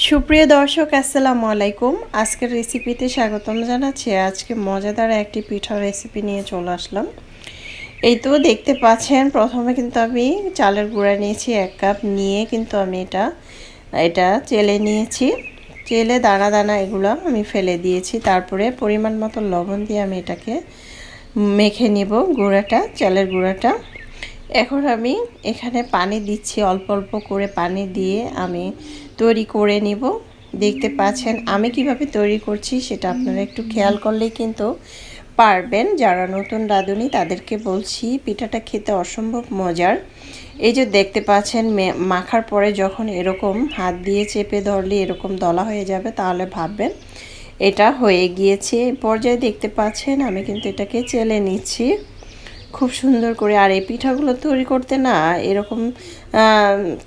সুপ্রিয় দর্শক আসসালামু আলাইকুম। আজকের রেসিপিতে স্বাগতম জানাচ্ছি। আজকে মজাদার একটি পিঠার রেসিপি নিয়ে চলে আসলাম। এই তো দেখতে পাচ্ছেন, প্রথমে কিন্তু আমি চালের গুঁড়া নিয়েছি 1 কাপ, নিয়ে কিন্তু আমি এটা চেলে নিয়েছি। চেলে দানা দানা এগুলো আমি ফেলে দিয়েছি। তারপরে পরিমাণ মতো লবণ দিয়ে আমি এটাকে মেখে নিব গুঁড়াটা, চালের গুঁড়াটা। এখন আমি এখানে পানি দিচ্ছি, অল্প অল্প করে পানি দিয়ে আমি তৈরি করে নিব। দেখতে পাচ্ছেন আমি কিভাবে তৈরি করছি সেটা আপনারা একটু খেয়াল করলেই কিন্তু পারবেন। যারা নতুন রাঁধুনি তাদেরকে বলছি, পিঠাটা খেতে অসম্ভব মজার। এই যে দেখতে পাচ্ছেন, মাখার পরে যখন এরকম হাত দিয়ে চেপে ধরলে এরকম দলা হয়ে যাবে, তাহলে ভাববেন এটা হয়ে গিয়েছে। পর্যায়ে দেখতে পাচ্ছেন আমি কিন্তু এটাকে চেলে নিচ্ছি খুব সুন্দর করে। আর এই পিঠাগুলো তৈরি করতে না এরকম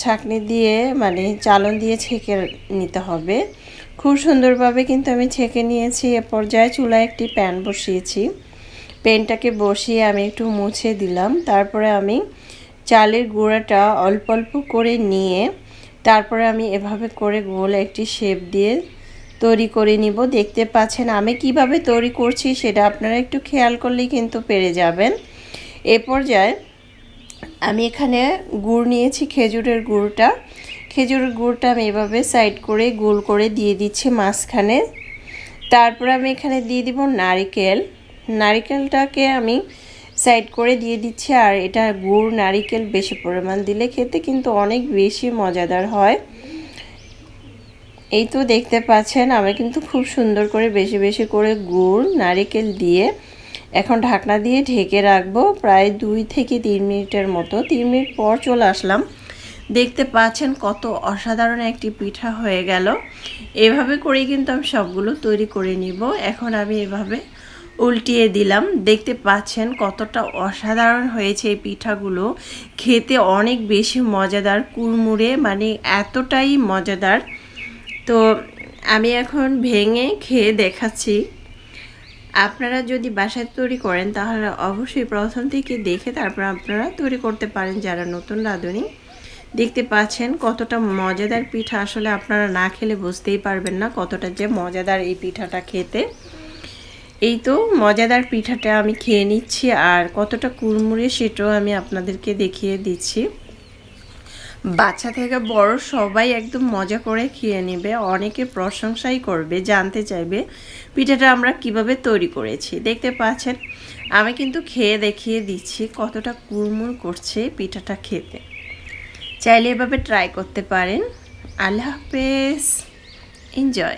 ছাঁকনি দিয়ে মানে চালন দিয়ে ছেঁকে নিতে হবে। খুব সুন্দরভাবে কিন্তু আমি ছেঁকে নিয়েছি। এ পর্যায়ে চুলায় একটি প্যান বসিয়েছি। প্যানটাকে বসিয়ে আমি একটু মুছে দিলাম। তারপরে আমি চালের গুঁড়াটা অল্প অল্প করে নিয়ে তারপরে আমি এভাবে করে গোল একটি শেপ দিয়ে তৈরি করে নিব। দেখতে পাচ্ছেন আমি কিভাবে তৈরি করছি সেটা আপনারা একটু খেয়াল করলেই কিন্তু পেরে যাবেন। এ পর্যায়ে আমি এখানে গুড় নিয়েছি, খেজুরের গুড়টা। খেজুরের গুড়টা আমি এভাবে সাইড করে গোল করে দিয়ে দিচ্ছি মাঝখানে। তারপরে আমি এখানে দিয়ে দিব নারকেল। নারকেলটাকে আমি সাইড করে দিয়ে দিচ্ছি। আর এটা গুড় নারকেল বেশি পরিমাণ দিলে খেতে কিন্তু অনেক বেশি মজাদার হয়। এই তো দেখতে পাচ্ছেন আমি কিন্তু খুব সুন্দর করে বেশি বেশি করে গুড় নারকেল দিয়ে এখন ঢাকনা দিয়ে ঢেকে রাখবো প্রায় 2 থেকে 3 মিনিটের মতো। 3 মিনিট পর চলে আসলাম। দেখতে পাচ্ছেন কত অসাধারণ একটি পিঠা হয়ে গেল। এভাবে করেই কিন্তু আমি সবগুলো তৈরি করে নিব। এখন আমি এভাবে উল্টিয়ে দিলাম। দেখতে পাচ্ছেন কতটা অসাধারণ হয়েছে এই পিঠাগুলো। খেতে অনেক বেশি মজাদার, কুড়মুড়ে, মানে এতটাই মজাদার। তো আমি এখন ভেঙে খেয়ে দেখাচ্ছি। আপনারা যদি বাসায় তৈরি করেন তাহলে অবশ্যই প্রথম থেকে দেখে তারপর আপনারা তৈরি করতে পারেন, যারা নতুন রাঁধুনি। দেখতে পাচ্ছেন কতটা মজাদার পিঠা, আসলে আপনারা না খেলে বুঝতেই পারবেন না কতটা যে মজাদার এই পিঠাটা খেতে। এই তো মজাদার পিঠাটা আমি খেয়ে নিচ্ছি, আর কতটা কুড়মুড়ে সেটাও আমি আপনাদেরকে দেখিয়ে দিচ্ছি। বাচ্চা থেকে বড় সবাই একদম মজা করে খেয়ে নেবে, অনেকে প্রশংসাই করবে, জানতে চাইবে পিঠাটা আমরা কিভাবে তৈরি করেছি। দেখতে পাচ্ছেন আমি কিন্তু খেয়ে দেখিয়ে দিচ্ছি কতটা কুড়মুড় করছে পিঠাটা খেতে। চাইলে এভাবে ট্রাই করতে পারেন। আল্লাহ হাফেজ, এনজয়।